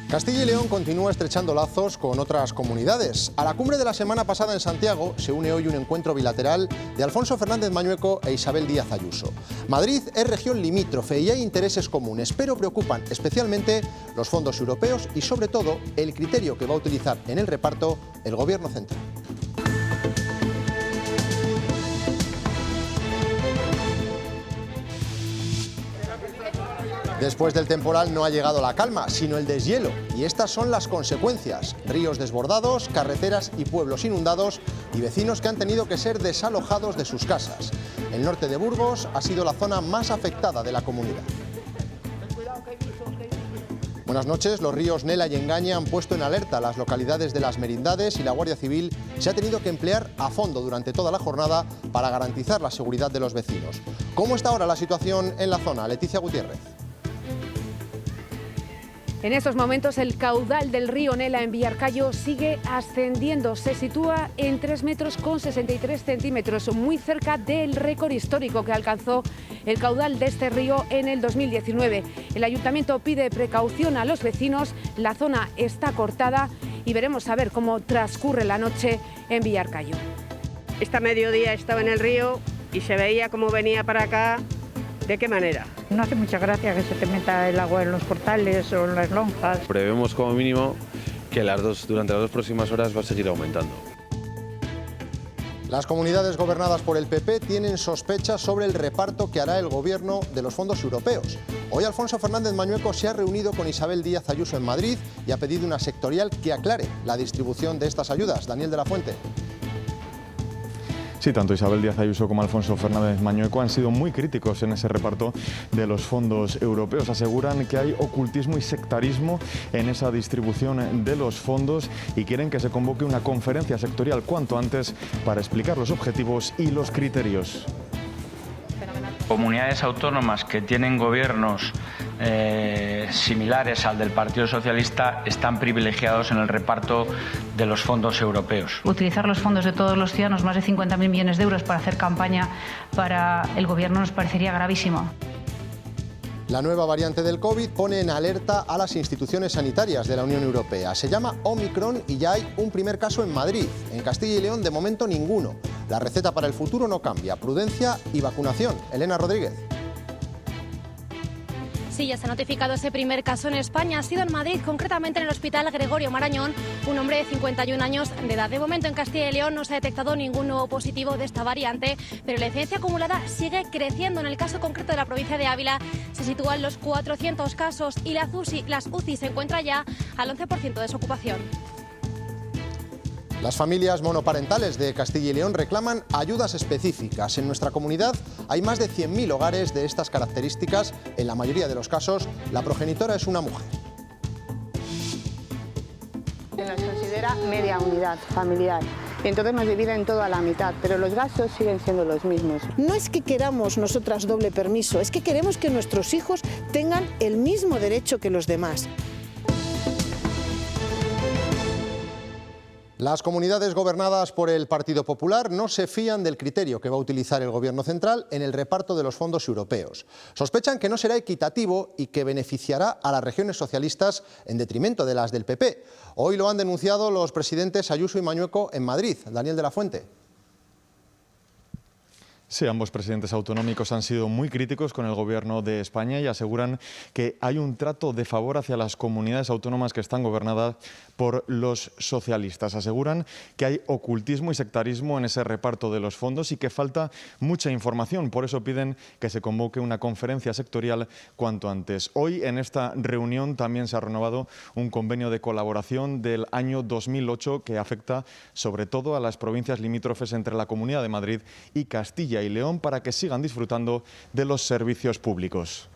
Castilla y León continúa estrechando lazos con otras comunidades. A la cumbre de la semana pasada en Santiago se une hoy un encuentro bilateral de Alfonso Fernández Mañueco e Isabel Díaz Ayuso. Madrid es región limítrofe y hay intereses comunes, pero preocupan especialmente los fondos europeos y sobre todo el criterio que va a utilizar en el reparto el Gobierno central. Después del temporal no ha llegado la calma, sino el deshielo. Y estas son las consecuencias. Ríos desbordados, carreteras y pueblos inundados y vecinos que han tenido que ser desalojados de sus casas. El norte de Burgos ha sido la zona más afectada de la comunidad. Buenas noches. Los ríos Nela y Engaña han puesto en alerta a las localidades de Las Merindades y la Guardia Civil se ha tenido que emplear a fondo durante toda la jornada para garantizar la seguridad de los vecinos. ¿Cómo está ahora la situación en la zona? Leticia Gutiérrez. En estos momentos el caudal del río Nela en Villarcayo sigue ascendiendo. Se sitúa en 3,63 metros, muy cerca del récord histórico que alcanzó el caudal de este río en el 2019. El ayuntamiento pide precaución a los vecinos, la zona está cortada y veremos a ver cómo transcurre la noche en Villarcayo. Esta mediodía estaba en el río y se veía cómo venía para acá. ¿De qué manera? No hace mucha gracia que se te meta el agua en los portales o en las lonjas. Prevemos como mínimo que durante las 2 próximas horas va a seguir aumentando. Las comunidades gobernadas por el PP tienen sospechas sobre el reparto que hará el Gobierno de los fondos europeos. Hoy Alfonso Fernández Mañueco se ha reunido con Isabel Díaz Ayuso en Madrid y ha pedido una sectorial que aclare la distribución de estas ayudas. Daniel de la Fuente. Sí, tanto Isabel Díaz Ayuso como Alfonso Fernández Mañueco han sido muy críticos en ese reparto de los fondos europeos. Aseguran que hay ocultismo y sectarismo en esa distribución de los fondos y quieren que se convoque una conferencia sectorial cuanto antes para explicar los objetivos y los criterios. Comunidades autónomas que tienen gobiernos similares al del Partido Socialista están privilegiados en el reparto de los fondos europeos. Utilizar los fondos de todos los ciudadanos, más de 50.000 millones de euros para hacer campaña para el gobierno nos parecería gravísimo. La nueva variante del COVID pone en alerta a las instituciones sanitarias de la Unión Europea. Se llama Omicron y ya hay un primer caso en Madrid. En Castilla y León, de momento, ninguno. La receta para el futuro no cambia. Prudencia y vacunación. Elena Rodríguez. Sí, ya se ha notificado ese primer caso en España. Ha sido en Madrid, concretamente en el Hospital Gregorio Marañón, un hombre de 51 años de edad. De momento en Castilla y León no se ha detectado ningún nuevo positivo de esta variante, pero la incidencia acumulada sigue creciendo. En el caso concreto de la provincia de Ávila se sitúan los 400 casos y las UCI se encuentra ya al 11% de su ocupación. Las familias monoparentales de Castilla y León reclaman ayudas específicas. En nuestra comunidad hay más de 100.000 hogares de estas características. En la mayoría de los casos, la progenitora es una mujer. Se nos considera media unidad familiar. Y entonces nos dividen todo a la mitad, pero los gastos siguen siendo los mismos. No es que queramos nosotras doble permiso, es que queremos que nuestros hijos tengan el mismo derecho que los demás. Las comunidades gobernadas por el Partido Popular no se fían del criterio que va a utilizar el Gobierno central en el reparto de los fondos europeos. Sospechan que no será equitativo y que beneficiará a las regiones socialistas en detrimento de las del PP. Hoy lo han denunciado los presidentes Ayuso y Mañueco en Madrid. Daniel de la Fuente. Sí, ambos presidentes autonómicos han sido muy críticos con el Gobierno de España y aseguran que hay un trato de favor hacia las comunidades autónomas que están gobernadas por los socialistas. Aseguran que hay ocultismo y sectarismo en ese reparto de los fondos y que falta mucha información. Por eso piden que se convoque una conferencia sectorial cuanto antes. Hoy en esta reunión también se ha renovado un convenio de colaboración del año 2008 que afecta sobre todo a las provincias limítrofes entre la Comunidad de Madrid y Castilla y León para que sigan disfrutando de los servicios públicos.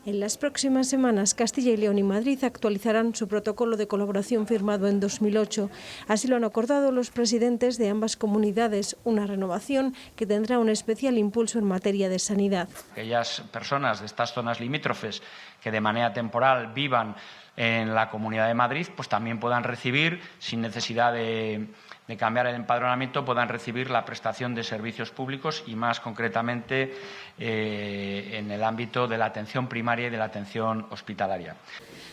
En las próximas semanas, Castilla y León y Madrid actualizarán su protocolo de colaboración firmado en 2008. Así lo han acordado los presidentes de ambas comunidades, una renovación que tendrá un especial impulso en materia de sanidad. Aquellas personas de estas zonas limítrofes que de manera temporal vivan en la Comunidad de Madrid, pues también puedan recibir, sin necesidad de cambiar el empadronamiento, puedan recibir la prestación de servicios públicos y, más concretamente, en el ámbito de la atención primaria y de la atención hospitalaria.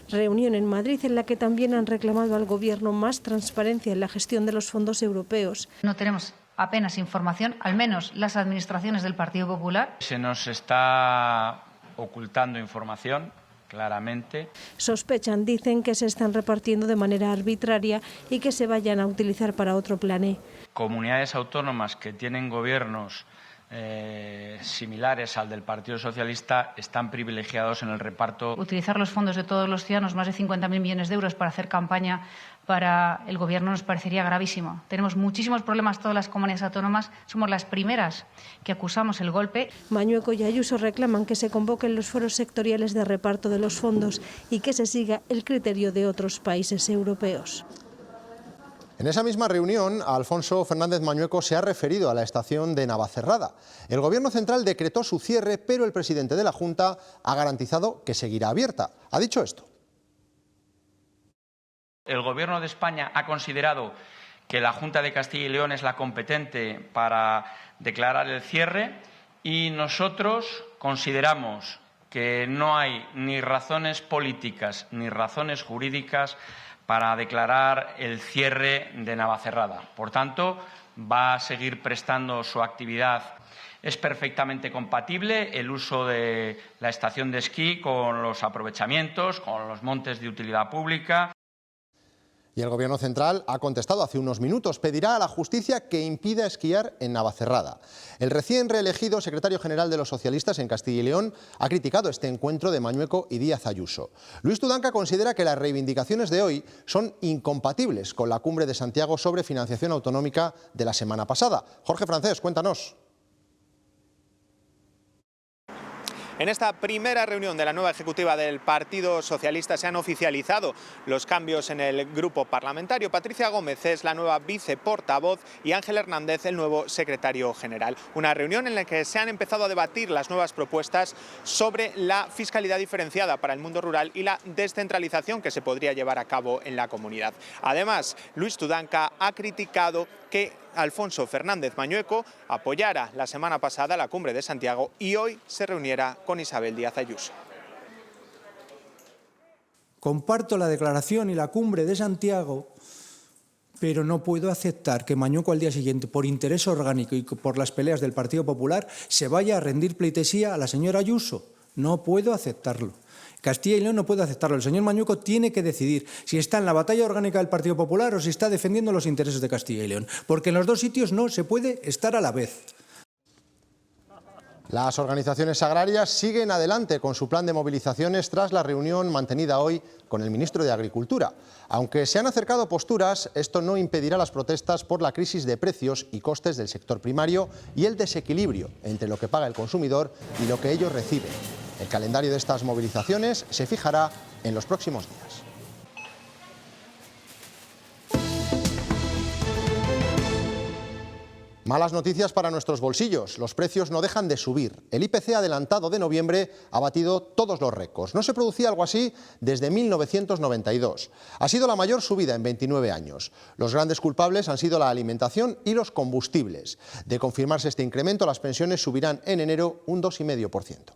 Reunión en Madrid en la que también han reclamado al Gobierno más transparencia en la gestión de los fondos europeos. No tenemos apenas información, al menos las administraciones del Partido Popular. Se nos está ocultando información, claramente. Sospechan, dicen, que se están repartiendo de manera arbitraria y que se vayan a utilizar para otro plané. Comunidades autónomas que tienen gobiernos similares al del Partido Socialista están privilegiados en el reparto. Utilizar los fondos de todos los ciudadanos, más de 50.000 millones de euros, para hacer campaña para el Gobierno nos parecería gravísimo. Tenemos muchísimos problemas todas las comunidades autónomas, somos las primeras que acusamos el golpe. Mañueco y Ayuso reclaman que se convoquen los foros sectoriales de reparto de los fondos y que se siga el criterio de otros países europeos. En esa misma reunión, Alfonso Fernández Mañueco se ha referido a la estación de Navacerrada. El Gobierno central decretó su cierre, pero el presidente de la Junta ha garantizado que seguirá abierta. Ha dicho esto. El Gobierno de España ha considerado que la Junta de Castilla y León es la competente para declarar el cierre y nosotros consideramos que no hay ni razones políticas ni razones jurídicas para declarar el cierre de Navacerrada. Por tanto, va a seguir prestando su actividad. Es perfectamente compatible el uso de la estación de esquí con los aprovechamientos, con los montes de utilidad pública. Y el Gobierno central ha contestado hace unos minutos. Pedirá a la justicia que impida esquiar en Navacerrada. El recién reelegido secretario general de los socialistas en Castilla y León ha criticado este encuentro de Mañueco y Díaz Ayuso. Luis Tudanca considera que las reivindicaciones de hoy son incompatibles con la cumbre de Santiago sobre financiación autonómica de la semana pasada. Jorge Francés, cuéntanos. En esta primera reunión de la nueva ejecutiva del Partido Socialista se han oficializado los cambios en el grupo parlamentario. Patricia Gómez es la nueva viceportavoz y Ángel Hernández el nuevo secretario general. Una reunión en la que se han empezado a debatir las nuevas propuestas sobre la fiscalidad diferenciada para el mundo rural y la descentralización que se podría llevar a cabo en la comunidad. Además, Luis Tudanca ha criticado que Alfonso Fernández Mañueco apoyara la semana pasada la cumbre de Santiago y hoy se reuniera con Isabel Díaz Ayuso. Comparto la declaración y la cumbre de Santiago, pero no puedo aceptar que Mañueco al día siguiente, por interés orgánico y por las peleas del Partido Popular, se vaya a rendir pleitesía a la señora Ayuso. No puedo aceptarlo. Castilla y León no puede aceptarlo. El señor Mañueco tiene que decidir si está en la batalla orgánica del Partido Popular o si está defendiendo los intereses de Castilla y León, porque en los dos sitios no se puede estar a la vez. Las organizaciones agrarias siguen adelante con su plan de movilizaciones tras la reunión mantenida hoy con el ministro de Agricultura. Aunque se han acercado posturas, esto no impedirá las protestas por la crisis de precios y costes del sector primario y el desequilibrio entre lo que paga el consumidor y lo que ellos reciben. El calendario de estas movilizaciones se fijará en los próximos días. Malas noticias para nuestros bolsillos. Los precios no dejan de subir. El IPC adelantado de noviembre ha batido todos los récords. No se producía algo así desde 1992. Ha sido la mayor subida en 29 años. Los grandes culpables han sido la alimentación y los combustibles. De confirmarse este incremento, las pensiones subirán en enero un 2,5%.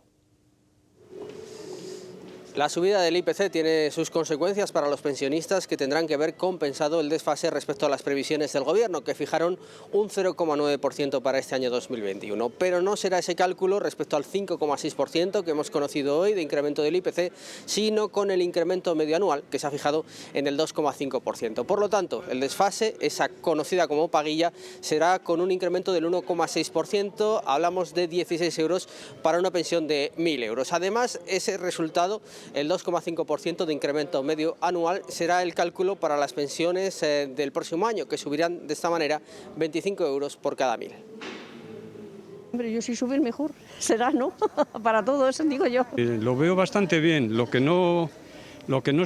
La subida del IPC tiene sus consecuencias para los pensionistas, que tendrán que ver compensado el desfase respecto a las previsiones del Gobierno, que fijaron un 0,9% para este año 2021. Pero no será ese cálculo respecto al 5,6% que hemos conocido hoy de incremento del IPC, sino con el incremento medio anual, que se ha fijado en el 2,5%. Por lo tanto, el desfase, esa conocida como paguilla, será con un incremento del 1,6%. Hablamos de 16 euros para una pensión de 1.000 euros. Además, ese resultado, el 2,5% de incremento medio anual, será el cálculo para las pensiones del próximo año, que subirán de esta manera 25 euros por cada 1.000. Hombre, yo si subir mejor, será, ¿no? Para todo eso, digo yo. Lo veo bastante bien. Lo que no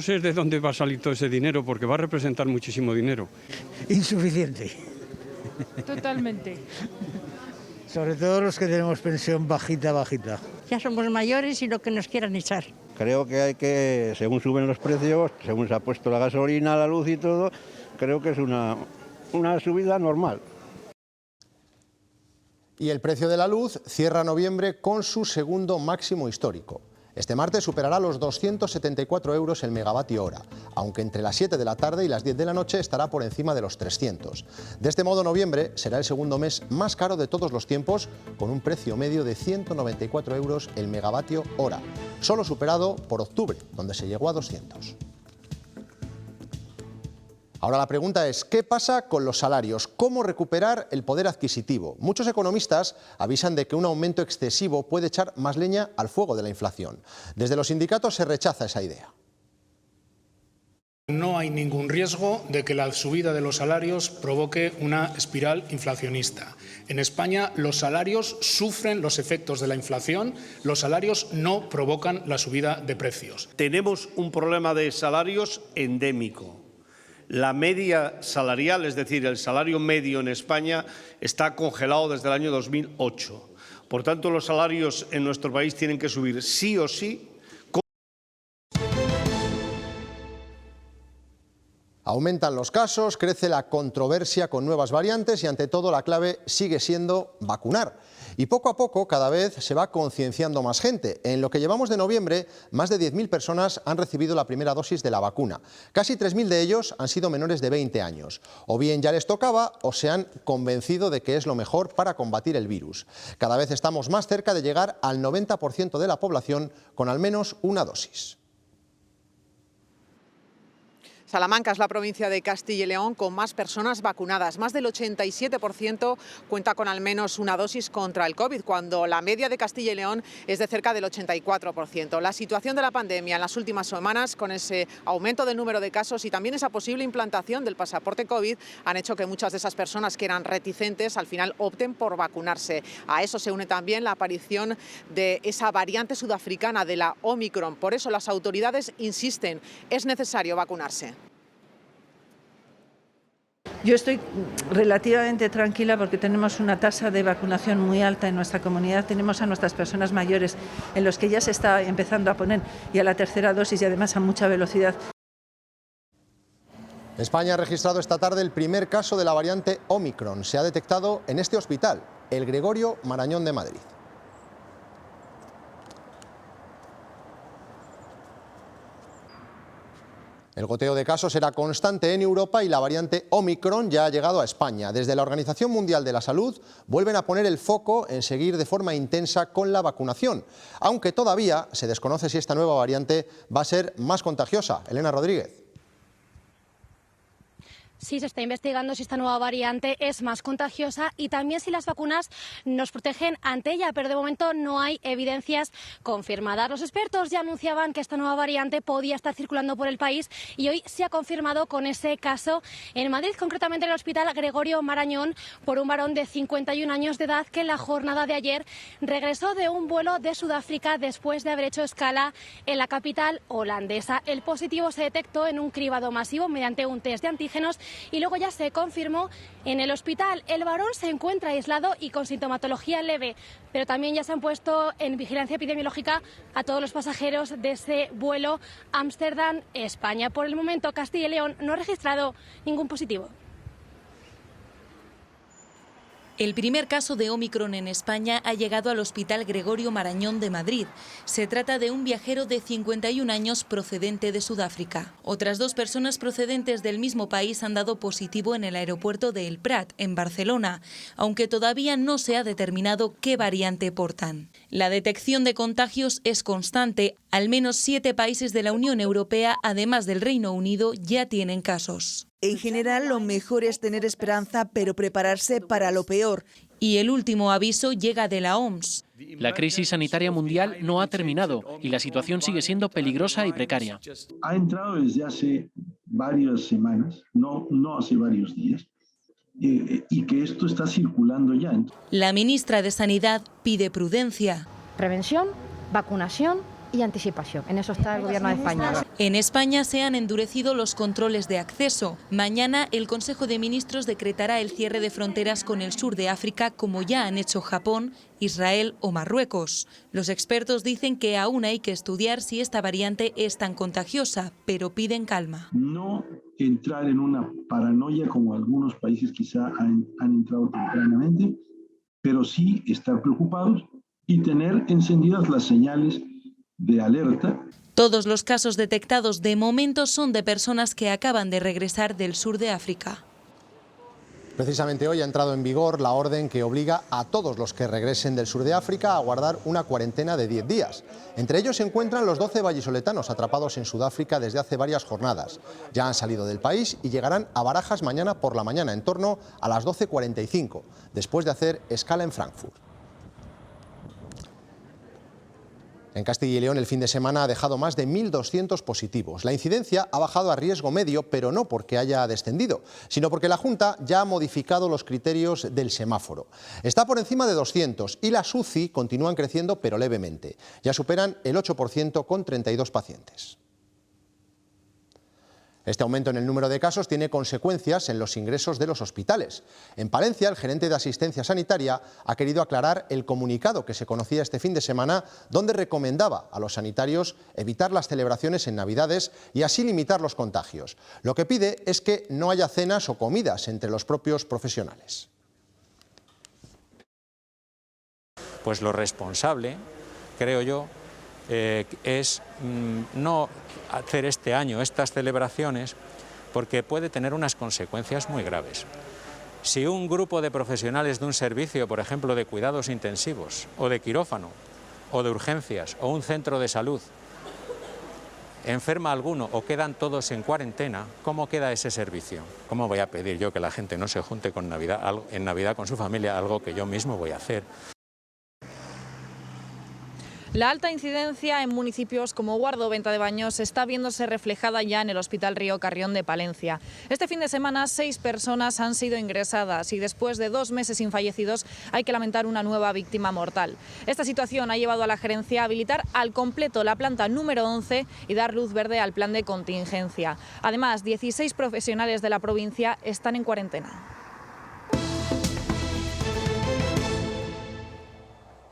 sé es de dónde va a salir todo ese dinero, porque va a representar muchísimo dinero. Insuficiente. Totalmente. Sobre todo los que tenemos pensión bajita. Ya somos mayores y lo que nos quieran echar. Creo que hay que, según suben los precios, según se ha puesto la gasolina, la luz y todo, creo que es una subida normal. Y el precio de la luz cierra noviembre con su segundo máximo histórico. Este martes superará los 274 euros el megavatio hora, aunque entre las 7 de la tarde y las 10 de la noche estará por encima de los 300. De este modo, noviembre será el segundo mes más caro de todos los tiempos, con un precio medio de 194 euros el megavatio hora, solo superado por octubre, donde se llegó a 200. Ahora la pregunta es, ¿qué pasa con los salarios? ¿Cómo recuperar el poder adquisitivo? Muchos economistas avisan de que un aumento excesivo puede echar más leña al fuego de la inflación. Desde los sindicatos se rechaza esa idea. No hay ningún riesgo de que la subida de los salarios provoque una espiral inflacionista. En España los salarios sufren los efectos de la inflación, los salarios no provocan la subida de precios. Tenemos un problema de salarios endémico. La media salarial, es decir, el salario medio en España, está congelado desde el año 2008. Por tanto, los salarios en nuestro país tienen que subir sí o sí. Aumentan los casos, crece la controversia con nuevas variantes y ante todo la clave sigue siendo vacunar. Y poco a poco cada vez se va concienciando más gente. En lo que llevamos de noviembre, más de 10.000 personas han recibido la primera dosis de la vacuna. Casi 3.000 de ellos han sido menores de 20 años. O bien ya les tocaba o se han convencido de que es lo mejor para combatir el virus. Cada vez estamos más cerca de llegar al 90% de la población con al menos una dosis. Salamanca es la provincia de Castilla y León con más personas vacunadas. Más del 87% cuenta con al menos una dosis contra el COVID, cuando la media de Castilla y León es de cerca del 84%. La situación de la pandemia en las últimas semanas, con ese aumento del número de casos y también esa posible implantación del pasaporte COVID, han hecho que muchas de esas personas que eran reticentes al final opten por vacunarse. A eso se une también la aparición de esa variante sudafricana de la Omicron. Por eso las autoridades insisten, es necesario vacunarse. Yo estoy relativamente tranquila porque tenemos una tasa de vacunación muy alta en nuestra comunidad. Tenemos a nuestras personas mayores en los que ya se está empezando a poner ya la tercera dosis y además a mucha velocidad. España ha registrado esta tarde el primer caso de la variante Omicron. Se ha detectado en este hospital, el Gregorio Marañón de Madrid. El goteo de casos era constante en Europa y la variante Omicron ya ha llegado a España. Desde la Organización Mundial de la Salud vuelven a poner el foco en seguir de forma intensa con la vacunación, aunque todavía se desconoce si esta nueva variante va a ser más contagiosa. Elena Rodríguez. Sí, se está investigando si esta nueva variante es más contagiosa y también si las vacunas nos protegen ante ella, pero de momento no hay evidencias confirmadas. Los expertos ya anunciaban que esta nueva variante podía estar circulando por el país y hoy se ha confirmado con ese caso en Madrid, concretamente en el Hospital Gregorio Marañón, por un varón de 51 años de edad que en la jornada de ayer regresó de un vuelo de Sudáfrica después de haber hecho escala en la capital holandesa. El positivo se detectó en un cribado masivo mediante un test de antígenos y luego ya se confirmó en el hospital. El varón se encuentra aislado y con sintomatología leve, pero también ya se han puesto en vigilancia epidemiológica a todos los pasajeros de ese vuelo Ámsterdam-España. Por el momento, Castilla y León no ha registrado ningún positivo. El primer caso de Omicron en España ha llegado al Hospital Gregorio Marañón de Madrid. Se trata de un viajero de 51 años procedente de Sudáfrica. Otras dos personas procedentes del mismo país han dado positivo en el aeropuerto de El Prat, en Barcelona, aunque todavía no se ha determinado qué variante portan. La detección de contagios es constante. Al menos 7 países de la Unión Europea, además del Reino Unido, ya tienen casos. En general, lo mejor es tener esperanza, pero prepararse para lo peor. Y el último aviso llega de la OMS. La crisis sanitaria mundial no ha terminado y la situación sigue siendo peligrosa y precaria. Ha entrado desde hace varias semanas, no hace varios días, y que esto está circulando ya. La ministra de Sanidad pide prudencia. Prevención, vacunación y anticipación. En eso está el Gobierno de España. En España se han endurecido los controles de acceso. Mañana el Consejo de Ministros decretará el cierre de fronteras con el sur de África, como ya han hecho Japón, Israel o Marruecos. Los expertos dicen que aún hay que estudiar si esta variante es tan contagiosa, pero piden calma. No entrar en una paranoia como algunos países quizá han entrado tempranamente, pero sí estar preocupados y tener encendidas las señales de alerta. Todos los casos detectados de momento son de personas que acaban de regresar del sur de África. Precisamente hoy ha entrado en vigor la orden que obliga a todos los que regresen del sur de África a guardar una cuarentena de 10 días. Entre ellos se encuentran los 12 vallisoletanos atrapados en Sudáfrica desde hace varias jornadas. Ya han salido del país y llegarán a Barajas mañana por la mañana, en torno a las 12:45, después de hacer escala en Frankfurt. En Castilla y León el fin de semana ha dejado más de 1.200 positivos. La incidencia ha bajado a riesgo medio, pero no porque haya descendido, sino porque la Junta ya ha modificado los criterios del semáforo. Está por encima de 200 y las UCI continúan creciendo, pero levemente. Ya superan el 8% con 32 pacientes. Este aumento en el número de casos tiene consecuencias en los ingresos de los hospitales. En Palencia, el gerente de Asistencia Sanitaria ha querido aclarar el comunicado que se conocía este fin de semana, donde recomendaba a los sanitarios evitar las celebraciones en Navidades y así limitar los contagios. Lo que pide es que no haya cenas o comidas entre los propios profesionales. Pues lo responsable, creo yo, es no hacer este año estas celebraciones porque puede tener unas consecuencias muy graves. Si un grupo de profesionales de un servicio, por ejemplo, de cuidados intensivos o de quirófano o de urgencias o un centro de salud, enferma alguno o quedan todos en cuarentena, ¿cómo queda ese servicio? ¿Cómo voy a pedir yo que la gente no se junte en Navidad con su familia, algo que yo mismo voy a hacer? La alta incidencia en municipios como Guardo o Venta de Baños está viéndose reflejada ya en el Hospital Río Carrión de Palencia. Este fin de semana 6 personas han sido ingresadas y después de 2 meses sin fallecidos hay que lamentar una nueva víctima mortal. Esta situación ha llevado a la gerencia a habilitar al completo la planta número 11 y dar luz verde al plan de contingencia. Además, 16 profesionales de la provincia están en cuarentena.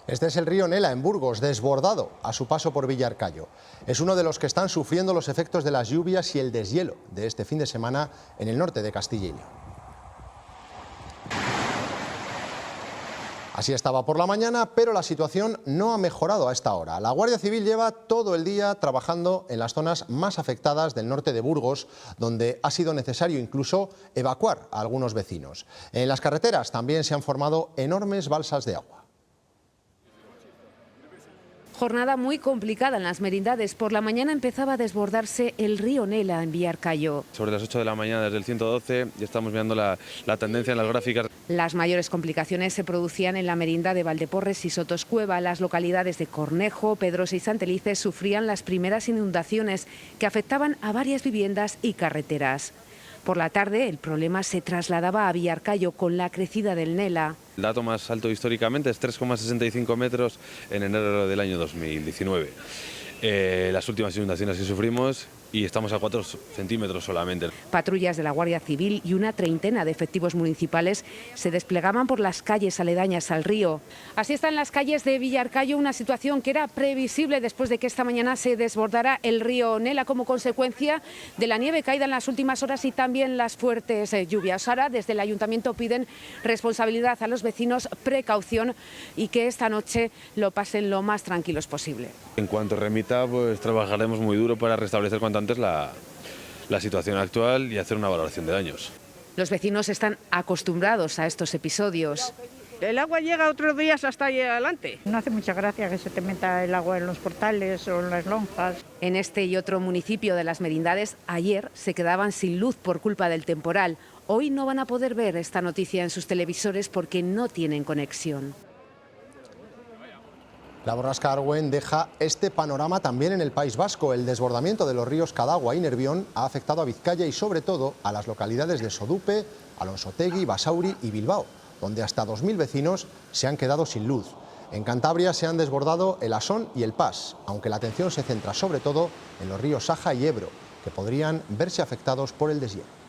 Este es el río Nela, en Burgos, desbordado a su paso por Villarcayo. Es uno de los que están sufriendo los efectos de las lluvias y el deshielo de este fin de semana en el norte de Castilla y León. Así estaba por la mañana, pero la situación no ha mejorado a esta hora. La Guardia Civil lleva todo el día trabajando en las zonas más afectadas del norte de Burgos, donde ha sido necesario incluso evacuar a algunos vecinos. En las carreteras también se han formado enormes balsas de agua. Jornada muy complicada en las merindades. Por la mañana empezaba a desbordarse el río Nela en Villarcayo. Sobre las 8 de la mañana desde el 112 ya estamos viendo la tendencia en las gráficas. Las mayores complicaciones se producían en la merinda de Valdeporres y Sotoscueva. Las localidades de Cornejo, Pedrosa y Santelices sufrían las primeras inundaciones que afectaban a varias viviendas y carreteras. Por la tarde el problema se trasladaba a Villarcayo con la crecida del Nela. El dato más alto históricamente es 3,65 metros en enero del año 2019. Las últimas inundaciones que sufrimos y estamos a 4 centímetros solamente. Patrullas de la Guardia Civil y una treintena de efectivos municipales se desplegaban por las calles aledañas al río. Así está en las calles de Villarcayo, una situación que era previsible después de que esta mañana se desbordara el río Nela como consecuencia de la nieve caída en las últimas horas y también las fuertes lluvias. Ahora desde el Ayuntamiento piden responsabilidad a los vecinos, precaución y que esta noche lo pasen lo más tranquilos posible. En cuanto remita, pues trabajaremos muy duro para restablecer cuanto antes la situación actual y hacer una valoración de daños. Los vecinos están acostumbrados a estos episodios. El agua llega otros días hasta ahí adelante. No hace mucha gracia que se te meta el agua en los portales o en las lonjas. En este y otro municipio de las Merindades, ayer se quedaban sin luz por culpa del temporal. Hoy no van a poder ver esta noticia en sus televisores porque no tienen conexión. La borrasca Arwen deja este panorama también en el País Vasco. El desbordamiento de los ríos Cadagua y Nervión ha afectado a Vizcaya y sobre todo a las localidades de Sodupe, Alonsotegui, Basauri y Bilbao, donde hasta 2.000 vecinos se han quedado sin luz. En Cantabria se han desbordado el Asón y el Pas, aunque la atención se centra sobre todo en los ríos Saja y Ebro, que podrían verse afectados por el deshielo.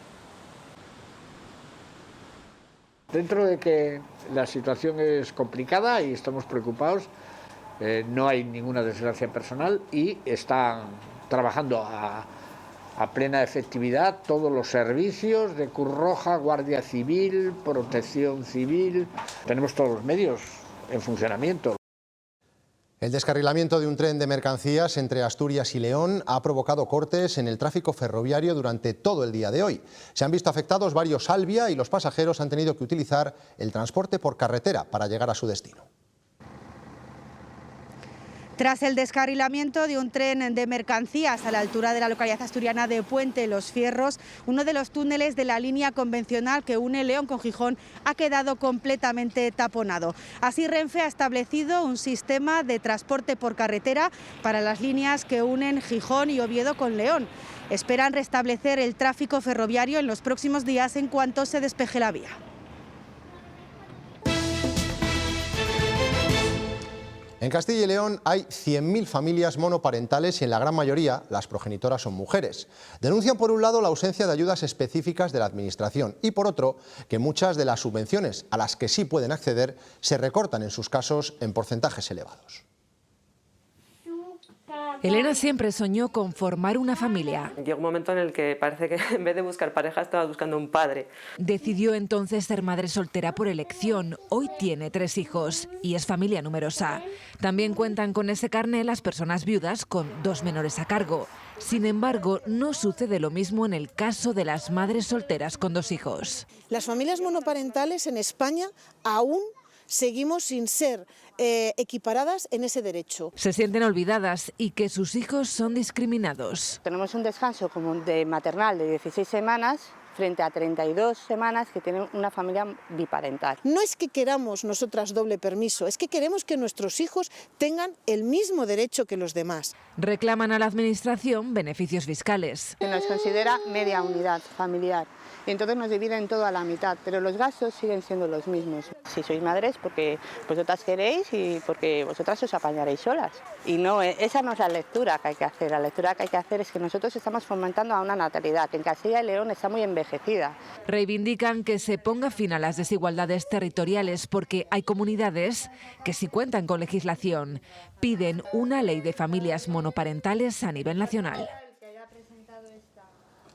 Dentro de que la situación es complicada y estamos preocupados, no hay ninguna desgracia personal y están trabajando a plena efectividad todos los servicios de Cruz Roja, Guardia Civil, Protección Civil. Tenemos todos los medios en funcionamiento. El descarrilamiento de un tren de mercancías entre Asturias y León ha provocado cortes en el tráfico ferroviario durante todo el día de hoy. Se han visto afectados varios Alvia y los pasajeros han tenido que utilizar el transporte por carretera para llegar a su destino. Tras el descarrilamiento de un tren de mercancías a la altura de la localidad asturiana de Puente Los Fierros, uno de los túneles de la línea convencional que une León con Gijón ha quedado completamente taponado. Así, Renfe ha establecido un sistema de transporte por carretera para las líneas que unen Gijón y Oviedo con León. Esperan restablecer el tráfico ferroviario en los próximos días en cuanto se despeje la vía. En Castilla y León hay 100.000 familias monoparentales y en la gran mayoría las progenitoras son mujeres. Denuncian por un lado la ausencia de ayudas específicas de la Administración y por otro que muchas de las subvenciones a las que sí pueden acceder se recortan en sus casos en porcentajes elevados. Elena siempre soñó con formar una familia. Llegó un momento en el que parece que en vez de buscar pareja estaba buscando un padre. Decidió entonces ser madre soltera por elección. Hoy tiene 3 hijos y es familia numerosa. También cuentan con ese carné las personas viudas con 2 menores a cargo. Sin embargo, no sucede lo mismo en el caso de las madres solteras con 2 hijos. Las familias monoparentales en España aún seguimos sin ser equiparadas en ese derecho. Se sienten olvidadas y que sus hijos son discriminados. Tenemos un descanso como de maternal de 16 semanas frente a 32 semanas que tienen una familia biparental. No es que queramos nosotras doble permiso, es que queremos que nuestros hijos tengan el mismo derecho que los demás. Reclaman a la Administración beneficios fiscales. Se nos considera media unidad familiar y entonces nos dividen todo a la mitad, pero los gastos siguen siendo los mismos. Si sois madres, porque vosotras queréis y porque vosotras os apañaréis solas. Y no, esa no es la lectura que hay que hacer. La lectura que hay que hacer es que nosotros estamos fomentando a una natalidad que en Castilla y León está muy envejecida. Reivindican que se ponga fin a las desigualdades territoriales porque hay comunidades que sí cuentan con legislación. Piden una ley de familias monoparentales a nivel nacional.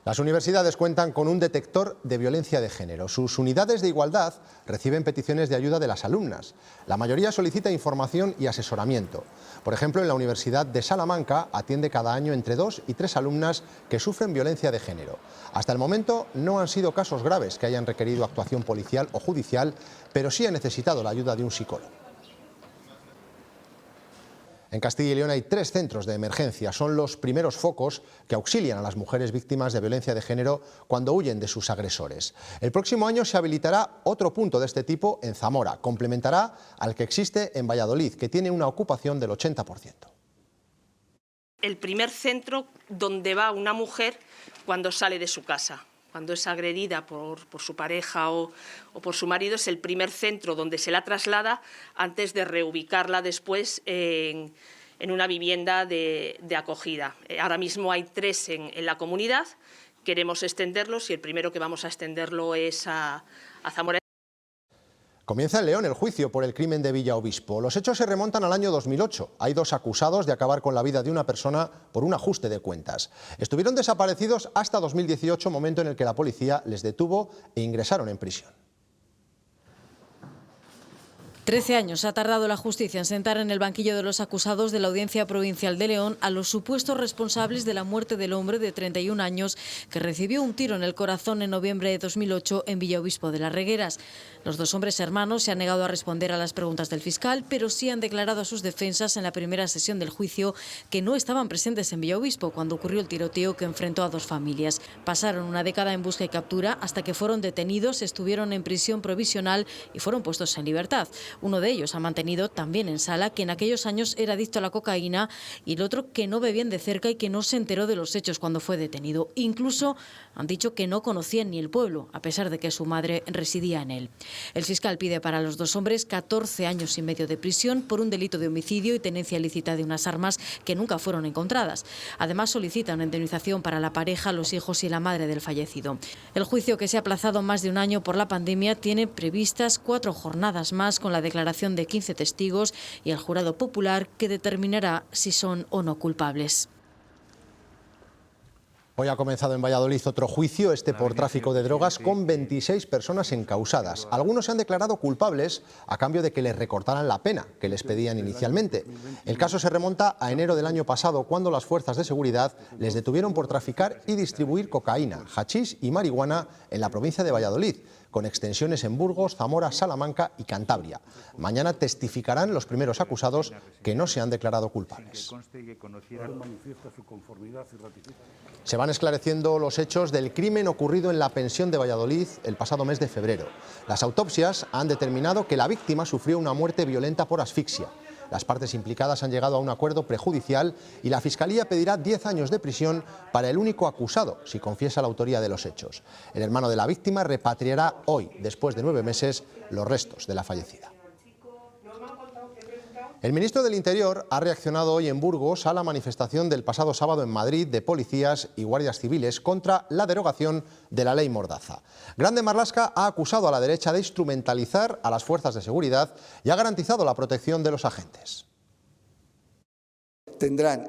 Las universidades cuentan con un detector de violencia de género. Sus unidades de igualdad reciben peticiones de ayuda de las alumnas. La mayoría solicita información y asesoramiento. Por ejemplo, en la Universidad de Salamanca atiende cada año entre 2 y 3 alumnas que sufren violencia de género. Hasta el momento no han sido casos graves que hayan requerido actuación policial o judicial, pero sí ha necesitado la ayuda de un psicólogo. En Castilla y León hay 3 centros de emergencia. Son los primeros focos que auxilian a las mujeres víctimas de violencia de género cuando huyen de sus agresores. El próximo año se habilitará otro punto de este tipo en Zamora. Complementará al que existe en Valladolid, que tiene una ocupación del 80%. El primer centro donde va una mujer cuando sale de su casa. Cuando es agredida por su pareja o por su marido, es el primer centro donde se la traslada antes de reubicarla después en una vivienda de acogida. Ahora mismo hay 3 en la comunidad, queremos extenderlos y el primero que vamos a extenderlo es a Zamora. Comienza en León el juicio por el crimen de Villaobispo. Los hechos se remontan al año 2008. Hay 2 acusados de acabar con la vida de una persona por un ajuste de cuentas. Estuvieron desaparecidos hasta 2018, momento en el que la policía les detuvo e ingresaron en prisión. 13 años ha tardado la justicia en sentar en el banquillo de los acusados de la Audiencia Provincial de León a los supuestos responsables de la muerte del hombre de 31 años que recibió un tiro en el corazón en noviembre de 2008 en Villaobispo de las Regueras. Los 2 hombres hermanos se han negado a responder a las preguntas del fiscal, pero sí han declarado a sus defensas en la primera sesión del juicio que no estaban presentes en Villaobispo cuando ocurrió el tiroteo que enfrentó a 2 familias. Pasaron una década en busca y captura hasta que fueron detenidos, estuvieron en prisión provisional y fueron puestos en libertad. Uno de ellos ha mantenido también en sala que en aquellos años era adicto a la cocaína y el otro que no ve bien de cerca y que no se enteró de los hechos cuando fue detenido. Incluso han dicho que no conocían ni el pueblo, a pesar de que su madre residía en él. El fiscal pide para los dos hombres 14 años y medio de prisión por un delito de homicidio y tenencia ilícita de unas armas que nunca fueron encontradas. Además, solicita una indemnización para la pareja, los hijos y la madre del fallecido. El juicio, que se ha aplazado más de un año por la pandemia, tiene previstas 4 jornadas más con la declaración de 15 testigos y el jurado popular que determinará si son o no culpables. Hoy ha comenzado en Valladolid otro juicio, por tráfico de drogas, con 26 personas encausadas. Algunos se han declarado culpables a cambio de que les recortaran la pena que les pedían inicialmente. El caso se remonta a enero del año pasado, cuando las fuerzas de seguridad les detuvieron por traficar y distribuir cocaína, hachís y marihuana en la provincia de Valladolid, con extensiones en Burgos, Zamora, Salamanca y Cantabria. Mañana testificarán los primeros acusados, que no se han declarado culpables. Se van esclareciendo los hechos del crimen ocurrido en la pensión de Valladolid el pasado mes de febrero. Las autopsias han determinado que la víctima sufrió una muerte violenta por asfixia. Las partes implicadas han llegado a un acuerdo prejudicial y la Fiscalía pedirá 10 años de prisión para el único acusado, si confiesa la autoría de los hechos. El hermano de la víctima repatriará hoy, después de 9 meses, los restos de la fallecida. El ministro del Interior ha reaccionado hoy en Burgos a la manifestación del pasado sábado en Madrid de policías y guardias civiles contra la derogación de la ley Mordaza. Grande Marlaska ha acusado a la derecha de instrumentalizar a las fuerzas de seguridad y ha garantizado la protección de los agentes. Tendrán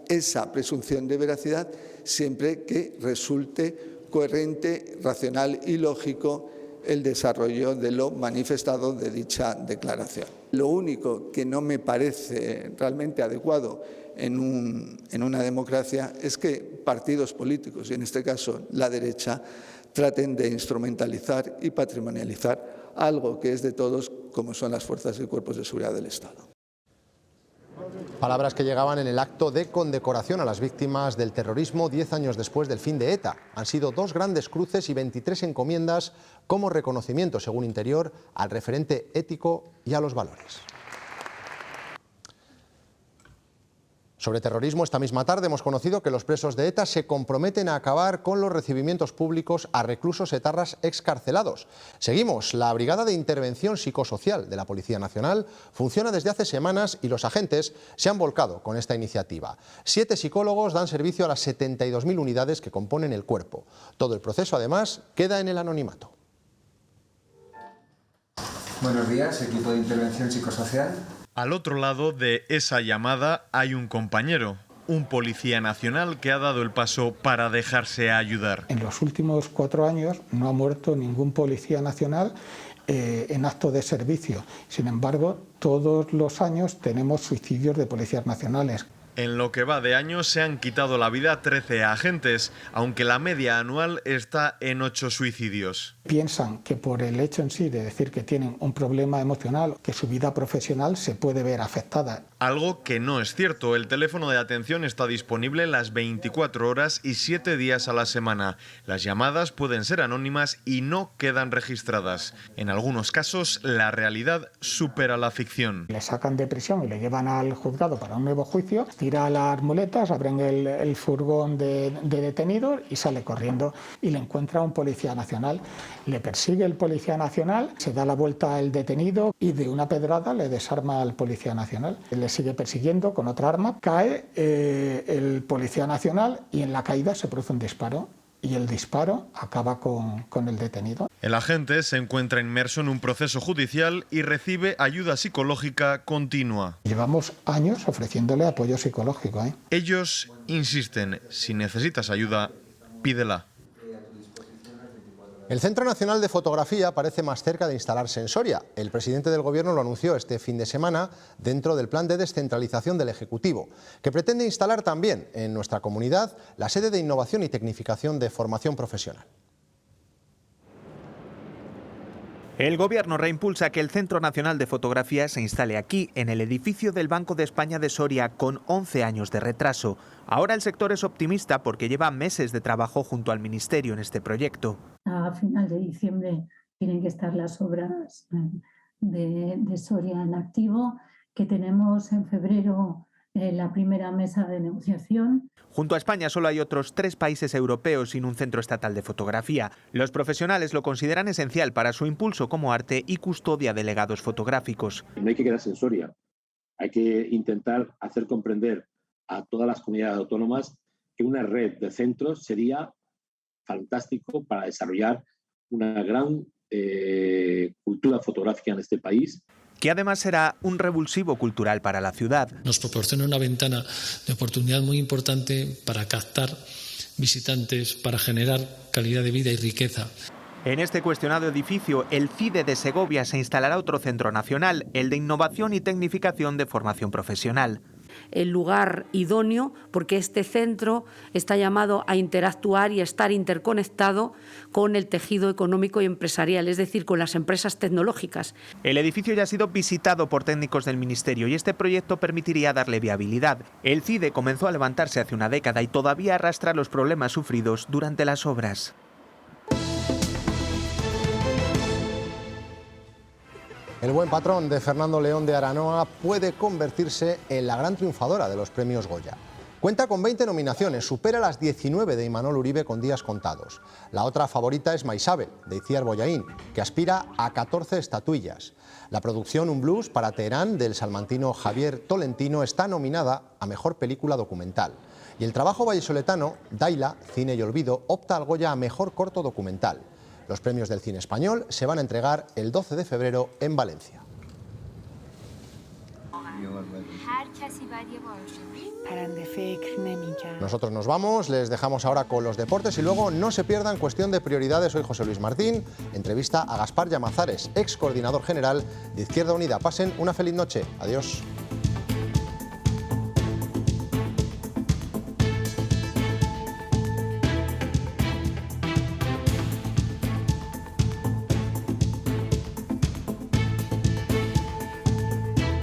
esa presunción de veracidad siempre que resulte coherente, racional y lógico el desarrollo de lo manifestado de dicha declaración. Lo único que no me parece realmente adecuado en una democracia es que partidos políticos, y en este caso la derecha, traten de instrumentalizar y patrimonializar algo que es de todos, como son las fuerzas y cuerpos de seguridad del Estado. Palabras que llegaban en el acto de condecoración a las víctimas del terrorismo 10 años después del fin de ETA. Han sido 2 grandes cruces y 23 encomiendas como reconocimiento, según Interior, al referente ético y a los valores. Sobre terrorismo, esta misma tarde hemos conocido que los presos de ETA se comprometen a acabar con los recibimientos públicos a reclusos etarras excarcelados. Seguimos. La Brigada de Intervención Psicosocial de la Policía Nacional funciona desde hace semanas y los agentes se han volcado con esta iniciativa. 7 psicólogos dan servicio a las 72.000 unidades que componen el cuerpo. Todo el proceso, además, queda en el anonimato. Buenos días, equipo de intervención psicosocial. Al otro lado de esa llamada hay un compañero, un policía nacional que ha dado el paso para dejarse ayudar. En los últimos 4 años no ha muerto ningún policía nacional en acto de servicio. Sin embargo, todos los años tenemos suicidios de policías nacionales. En lo que va de año se han quitado la vida 13 agentes, aunque la media anual está en 8 suicidios. Piensan que por el hecho en sí de decir que tienen un problema emocional, que su vida profesional se puede ver afectada. Algo que no es cierto. El teléfono de atención está disponible las 24 horas y 7 días a la semana. Las llamadas pueden ser anónimas y no quedan registradas. En algunos casos, la realidad supera la ficción. Le sacan de prisión y le llevan al juzgado para un nuevo juicio, tira las muletas, abren el furgón de detenidos y sale corriendo y le encuentra un policía nacional. Le persigue el policía nacional, se da la vuelta al detenido y de una pedrada le desarma al policía nacional. Le sigue persiguiendo con otra arma, cae el policía nacional y en la caída se produce un disparo. Y el disparo acaba con el detenido. El agente se encuentra inmerso en un proceso judicial y recibe ayuda psicológica continua. Llevamos años ofreciéndole apoyo psicológico. Ellos insisten, si necesitas ayuda, pídela. El Centro Nacional de Fotografía parece más cerca de instalarse en Soria. El presidente del Gobierno lo anunció este fin de semana dentro del plan de descentralización del Ejecutivo, que pretende instalar también en nuestra comunidad la sede de innovación y tecnificación de formación profesional. El Gobierno reimpulsa que el Centro Nacional de Fotografía se instale aquí, en el edificio del Banco de España de Soria, con 11 años de retraso. Ahora el sector es optimista porque lleva meses de trabajo junto al Ministerio en este proyecto. A final de diciembre tienen que estar las obras de Soria en activo, que tenemos en febrero la primera mesa de negociación. Junto a España solo hay otros 3 países europeos sin un centro estatal de fotografía. Los profesionales lo consideran esencial para su impulso como arte y custodia de legados fotográficos. No hay que quedarse en Soria, hay que intentar hacer comprender a todas las comunidades autónomas que una red de centros sería fantástico para desarrollar una gran cultura fotográfica en este país. Que además será un revulsivo cultural para la ciudad. Nos proporciona una ventana de oportunidad muy importante para captar visitantes, para generar calidad de vida y riqueza. En este cuestionado edificio, el CIDE de Segovia, se instalará otro centro nacional, el de Innovación y Tecnificación de Formación Profesional. El lugar idóneo porque este centro está llamado a interactuar y a estar interconectado con el tejido económico y empresarial, es decir, con las empresas tecnológicas. El edificio ya ha sido visitado por técnicos del Ministerio y este proyecto permitiría darle viabilidad. El CIDE comenzó a levantarse hace una década y todavía arrastra los problemas sufridos durante las obras. El buen patrón de Fernando León de Aranoa puede convertirse en la gran triunfadora de los premios Goya. Cuenta con 20 nominaciones, supera las 19 de Imanol Uribe con días contados. La otra favorita es Maisabel, de Itziar Bollaín, que aspira a 14 estatuillas. La producción Un blues para Teherán, del salmantino Javier Tolentino, está nominada a Mejor Película Documental. Y el trabajo vallisoletano, Daila, Cine y Olvido, opta al Goya a Mejor Corto Documental. Los premios del cine español se van a entregar el 12 de febrero en Valencia. Nosotros nos vamos, les dejamos ahora con los deportes y luego no se pierdan Cuestión de Prioridades. Soy José Luis Martín, entrevista a Gaspar Llamazares, ex coordinador general de Izquierda Unida. Pasen una feliz noche. Adiós.